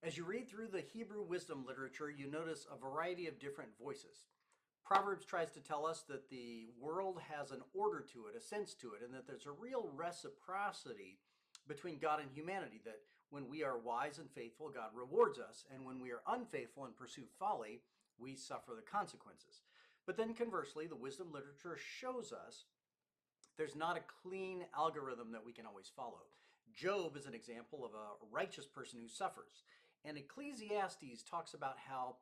As you read through the Hebrew wisdom literature, you notice a variety of different voices. Proverbs tries to tell us that the world has an order to it, a sense to it, and that there's a real reciprocity between God and humanity, that when we are wise and faithful, God rewards us, and when we are unfaithful and pursue folly, we suffer the consequences. But then conversely, the wisdom literature shows us there's not a clean algorithm that we can always follow. Job is an example of a righteous person who suffers. And Ecclesiastes talks about how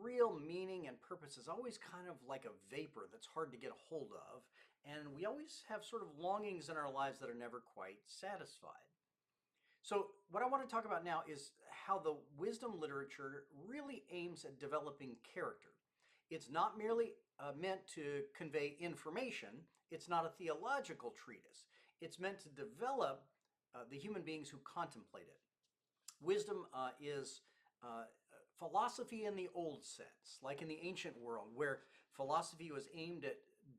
real meaning and purpose is always kind of like a vapor that's hard to get a hold of. And we always have sort of longings in our lives that are never quite satisfied. So, what I want to talk about now is how the wisdom literature really aims at developing character. It's not merely meant to convey information, it's not a theological treatise. It's meant to develop the human beings who contemplate it. Wisdom is philosophy in the old sense, like in the ancient world, where philosophy was aimed at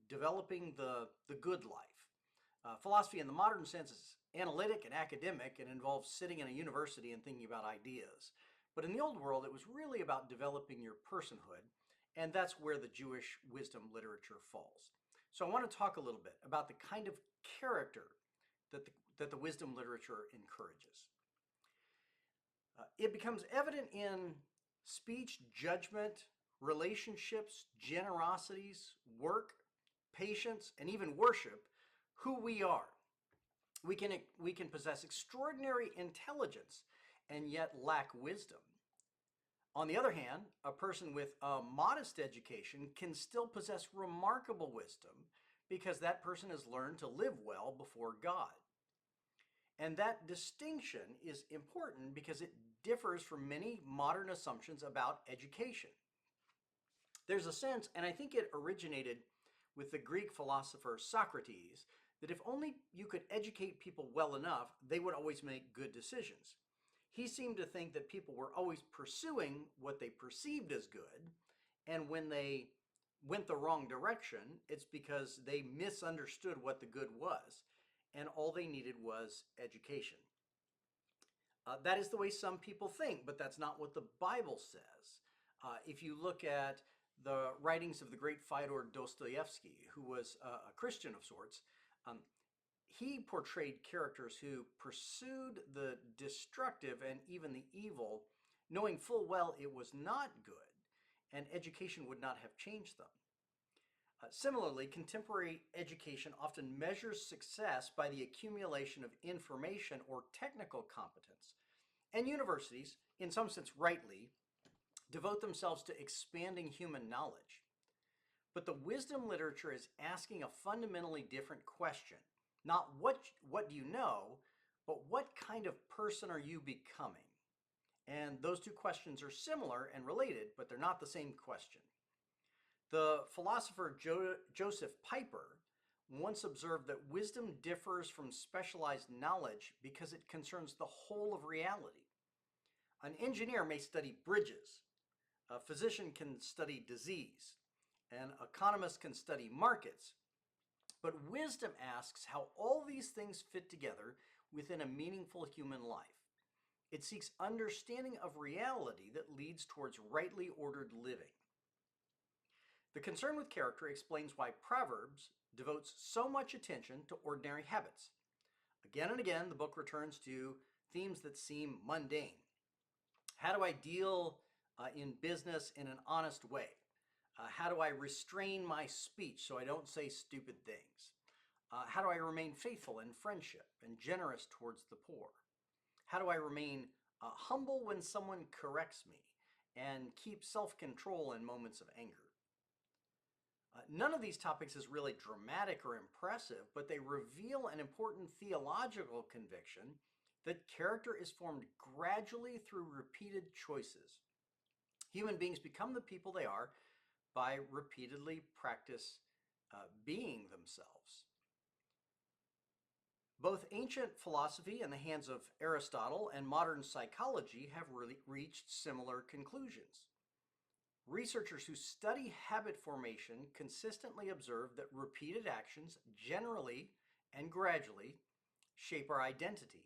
developing the good life. Philosophy in the modern sense is analytic and academic and involves sitting in a university and thinking about ideas. But in the old world, it was really about developing your personhood, and that's where the Jewish wisdom literature falls. So I want to talk a little bit about the kind of character that the wisdom literature encourages. It becomes evident in speech, judgment, relationships, generosities, work, patience, and even worship who we are. We can possess extraordinary intelligence and yet lack wisdom. On the other hand, a person with a modest education can still possess remarkable wisdom because that person has learned to live well before God. And that distinction is important because it differs from many modern assumptions about education. There's a sense, and I think it originated with the Greek philosopher Socrates, that if only you could educate people well enough, they would always make good decisions. He seemed to think that people were always pursuing what they perceived as good, and when they went the wrong direction, it's because they misunderstood what the good was, and all they needed was education. That is the way some people think, but that's not what the Bible says. If you look at the writings of the great Fyodor Dostoevsky, who was a Christian of sorts, he portrayed characters who pursued the destructive and even the evil, knowing full well it was not good, and education would not have changed them. Similarly, contemporary education often measures success by the accumulation of information or technical competence, and universities, in some sense rightly, devote themselves to expanding human knowledge. But the wisdom literature is asking a fundamentally different question. Not what do you know, but what kind of person are you becoming? And those two questions are similar and related, but they're not the same question. The philosopher Joseph Piper once observed that wisdom differs from specialized knowledge because it concerns the whole of reality. An engineer may study bridges, a physician can study disease, an economist can study markets, but wisdom asks how all these things fit together within a meaningful human life. It seeks understanding of reality that leads towards rightly ordered living. The concern with character explains why Proverbs devotes so much attention to ordinary habits. Again and again, the book returns to themes that seem mundane. How do I deal in business in an honest way? How do I restrain my speech so I don't say stupid things? How do I remain faithful in friendship and generous towards the poor? How do I remain humble when someone corrects me and keep self-control in moments of anger? None of these topics is really dramatic or impressive, but they reveal an important theological conviction that character is formed gradually through repeated choices. Human beings become the people they are by repeatedly practice being themselves. Both ancient philosophy in the hands of Aristotle and modern psychology have really reached similar conclusions. Researchers who study habit formation consistently observe that repeated actions generally and gradually shape our identity.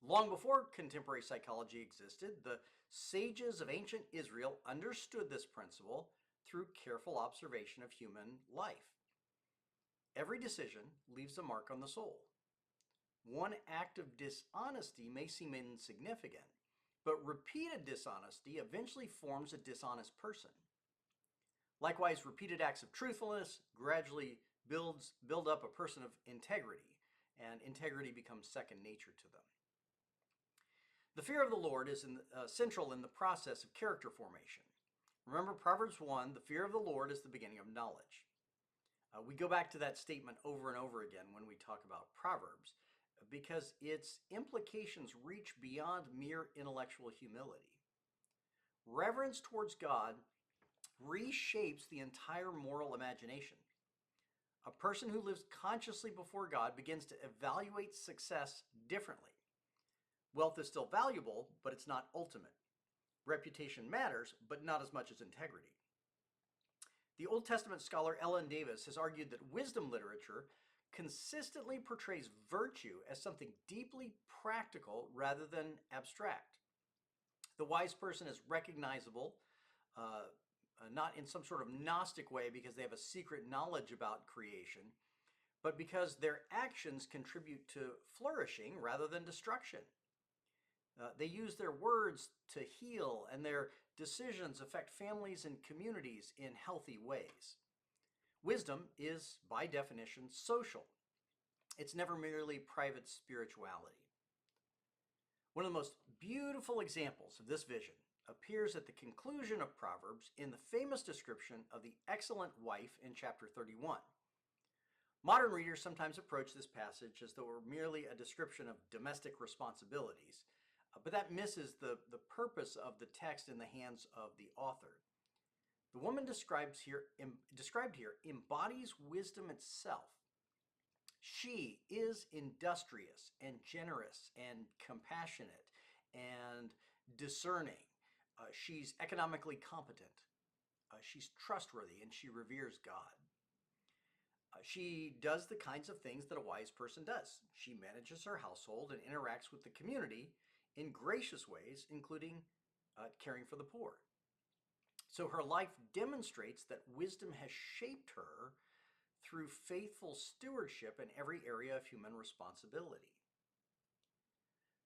Long before contemporary psychology existed, the sages of ancient Israel understood this principle through careful observation of human life. Every decision leaves a mark on the soul. One act of dishonesty may seem insignificant, but repeated dishonesty eventually forms a dishonest person. Likewise, repeated acts of truthfulness gradually build up a person of integrity, and integrity becomes second nature to them. The fear of the Lord is central in the process of character formation. Remember Proverbs 1, the fear of the Lord is the beginning of knowledge. We go back to that statement over and over again when we talk about Proverbs because its implications reach beyond mere intellectual humility. Reverence towards God reshapes the entire moral imagination. A person who lives consciously before God begins to evaluate success differently. Wealth is still valuable, but it's not ultimate. Reputation matters, but not as much as integrity. The Old Testament scholar Ellen Davis has argued that wisdom literature consistently portrays virtue as something deeply practical rather than abstract. The wise person is recognizable, not in some sort of Gnostic way because they have a secret knowledge about creation, but because their actions contribute to flourishing rather than destruction. They use their words to heal, and their decisions affect families and communities in healthy ways. Wisdom is, by definition, social. It's never merely private spirituality. One of the most beautiful examples of this vision appears at the conclusion of Proverbs in the famous description of the excellent wife in chapter 31. Modern readers sometimes approach this passage as though it were merely a description of domestic responsibilities, but that misses the purpose of the text in the hands of the author. The woman described here embodies wisdom itself. She is industrious and generous and compassionate and discerning. She's economically competent. She's trustworthy, and she reveres God. She does the kinds of things that a wise person does. She manages her household and interacts with the community in gracious ways, including caring for the poor. So her life demonstrates that wisdom has shaped her through faithful stewardship in every area of human responsibility.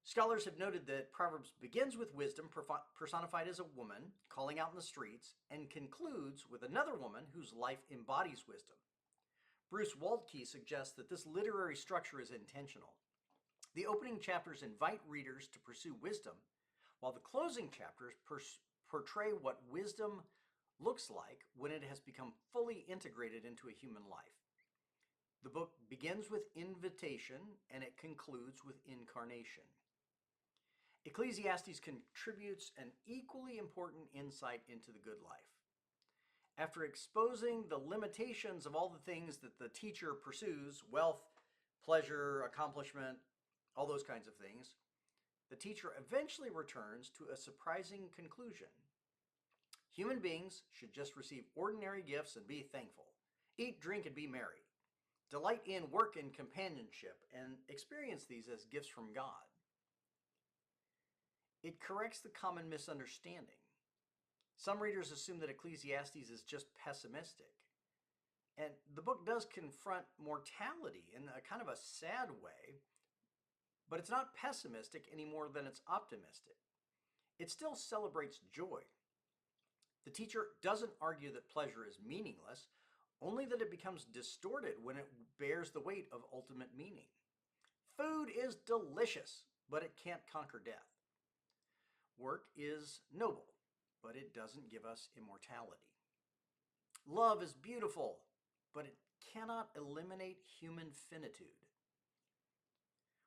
Scholars have noted that Proverbs begins with wisdom personified as a woman calling out in the streets and concludes with another woman whose life embodies wisdom. Bruce Waltke suggests that this literary structure is intentional. The opening chapters invite readers to pursue wisdom, while the closing chapters portray what wisdom looks like when it has become fully integrated into a human life. The book begins with invitation and it concludes with incarnation. Ecclesiastes contributes an equally important insight into the good life. After exposing the limitations of all the things that the teacher pursues, wealth, pleasure, accomplishment, all those kinds of things, the teacher eventually returns to a surprising conclusion. Human beings should just receive ordinary gifts and be thankful. Eat, drink, and be merry. Delight in work and companionship and experience these as gifts from God. It corrects the common misunderstanding. Some readers assume that Ecclesiastes is just pessimistic. And the book does confront mortality in a kind of a sad way, but it's not pessimistic any more than it's optimistic. It still celebrates joy. The teacher doesn't argue that pleasure is meaningless, only that it becomes distorted when it bears the weight of ultimate meaning. Food is delicious, but it can't conquer death. Work is noble, but it doesn't give us immortality. Love is beautiful, but it cannot eliminate human finitude.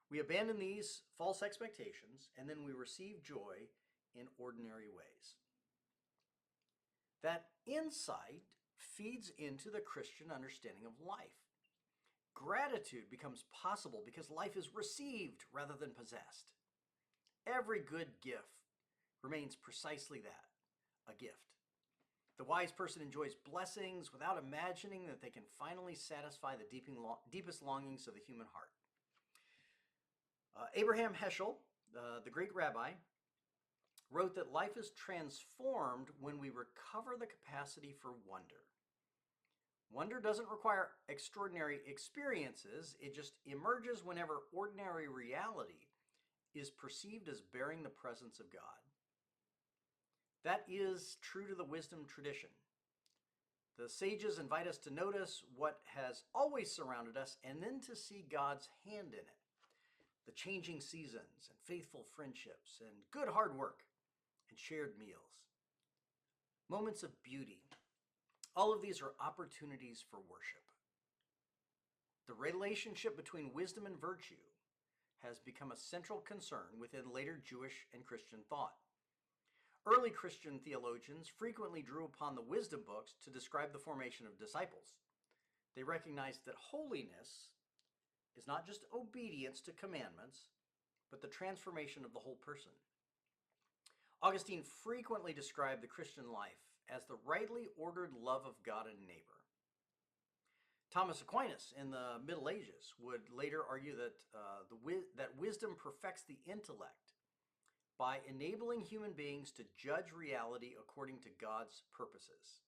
We abandon these false expectations, and then we receive joy in ordinary ways. That insight feeds into the Christian understanding of life. Gratitude becomes possible because life is received rather than possessed. Every good gift remains precisely that, a gift. The wise person enjoys blessings without imagining that they can finally satisfy the deepest longings of the human heart. Abraham Heschel the great rabbi, wrote that life is transformed when we recover the capacity for wonder. Wonder doesn't require extraordinary experiences, it just emerges whenever ordinary reality is perceived as bearing the presence of God. That is true to the wisdom tradition. The sages invite us to notice what has always surrounded us and then to see God's hand in it. The changing seasons and faithful friendships and good hard work and shared meals. Moments of beauty. All of these are opportunities for worship. The relationship between wisdom and virtue has become a central concern within later Jewish and Christian thought. Early Christian theologians frequently drew upon the wisdom books to describe the formation of disciples. They recognized that holiness is not just obedience to commandments, but the transformation of the whole person. Augustine frequently described the Christian life as the rightly ordered love of God and neighbor. Thomas Aquinas in the Middle Ages would later argue that wisdom perfects the intellect by enabling human beings to judge reality according to God's purposes.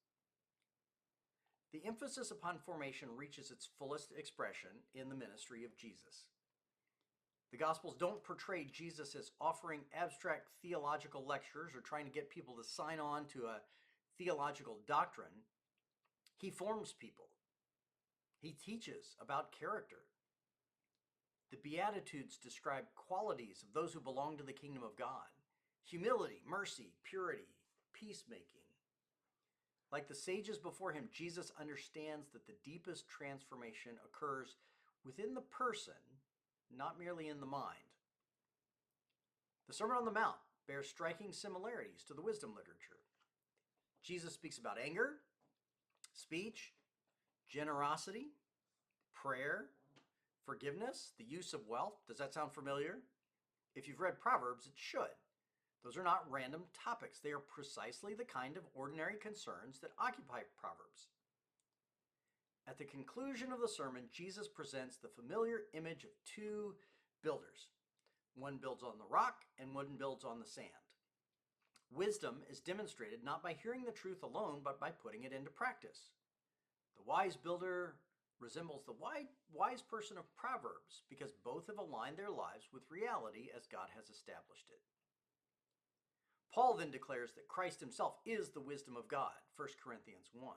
The emphasis upon formation reaches its fullest expression in the ministry of Jesus. The Gospels don't portray Jesus as offering abstract theological lectures or trying to get people to sign on to a theological doctrine. He forms people. He teaches about character. The Beatitudes describe qualities of those who belong to the kingdom of God: humility, mercy, purity, peacemaking. Like the sages before him, Jesus understands that the deepest transformation occurs within the person, not merely in the mind. The Sermon on the Mount bears striking similarities to the wisdom literature. Jesus speaks about anger, speech, generosity, prayer, forgiveness, the use of wealth. Does that sound familiar? If you've read Proverbs, it should. Those are not random topics. They are precisely the kind of ordinary concerns that occupy Proverbs. At the conclusion of the sermon, Jesus presents the familiar image of two builders. One builds on the rock and one builds on the sand. Wisdom is demonstrated not by hearing the truth alone, but by putting it into practice. The wise builder resembles the wise person of Proverbs because both have aligned their lives with reality as God has established it. Paul then declares that Christ himself is the wisdom of God, 1 Corinthians 1.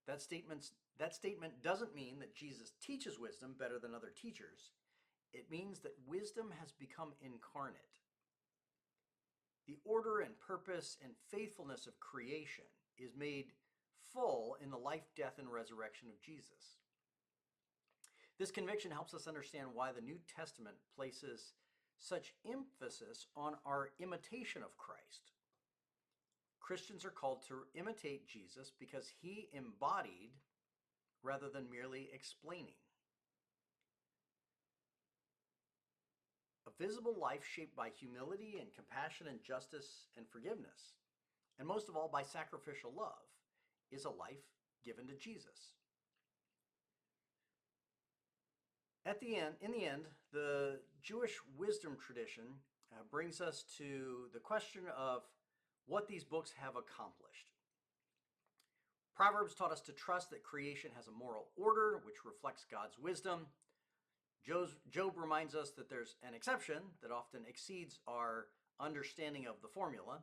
That statement doesn't mean that Jesus teaches wisdom better than other teachers. It means that wisdom has become incarnate. The order and purpose and faithfulness of creation is made full in the life, death, and resurrection of Jesus. This conviction helps us understand why the New Testament places such emphasis on our imitation of Christ. Christians are called to imitate Jesus because he embodied rather than merely explaining. A visible life shaped by humility and compassion and justice and forgiveness, and most of all by sacrificial love, is a life given to Jesus. In the end, the Jewish wisdom tradition brings us to the question of what these books have accomplished. Proverbs taught us to trust that creation has a moral order which reflects God's wisdom. Job reminds us that there's an exception that often exceeds our understanding of the formula.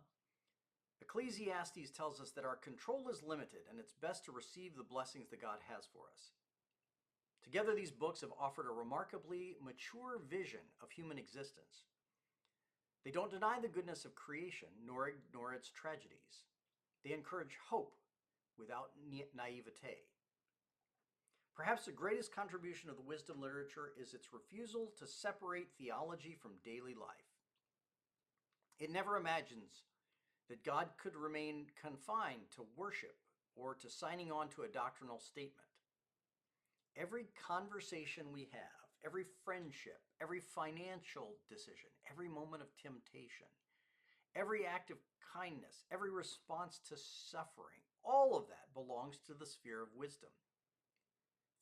Ecclesiastes tells us that our control is limited and it's best to receive the blessings that God has for us. Together, these books have offered a remarkably mature vision of human existence. They don't deny the goodness of creation, nor ignore its tragedies. They encourage hope without naivete. Perhaps the greatest contribution of the wisdom literature is its refusal to separate theology from daily life. It never imagines that God could remain confined to worship or to signing on to a doctrinal statement. Every conversation we have, every friendship, every financial decision, every moment of temptation, every act of kindness, every response to suffering, all of that belongs to the sphere of wisdom.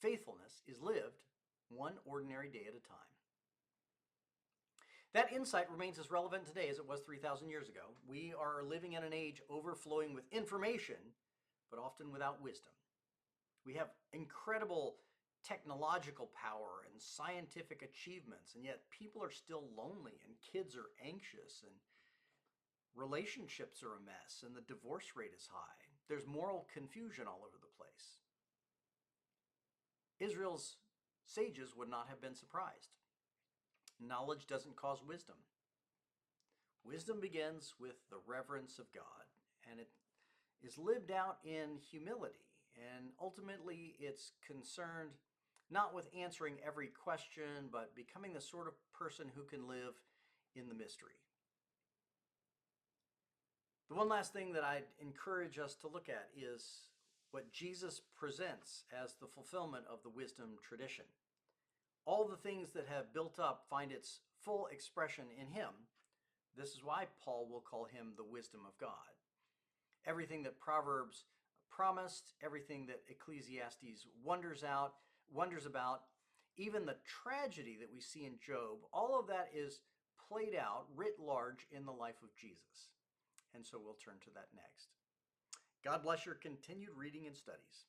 Faithfulness is lived one ordinary day at a time. That insight remains as relevant today as it was 3,000 years ago. We are living in an age overflowing with information, but often without wisdom. We have incredible technological power and scientific achievements, and yet people are still lonely, and kids are anxious, and relationships are a mess, and the divorce rate is high. There's moral confusion all over the place. Israel's sages would not have been surprised. Knowledge doesn't cause wisdom. Wisdom begins with the reverence of God, and it is lived out in humility. And ultimately, it's concerned not with answering every question, but becoming the sort of person who can live in the mystery. The one last thing that I'd encourage us to look at is what Jesus presents as the fulfillment of the wisdom tradition. All the things that have built up find its full expression in him. This is why Paul will call him the wisdom of God. Everything that Proverbs promised, everything that Ecclesiastes wonders about, even the tragedy that we see in Job, all of that is played out writ large in the life of Jesus. And so we'll turn to that next. God bless your continued reading and studies.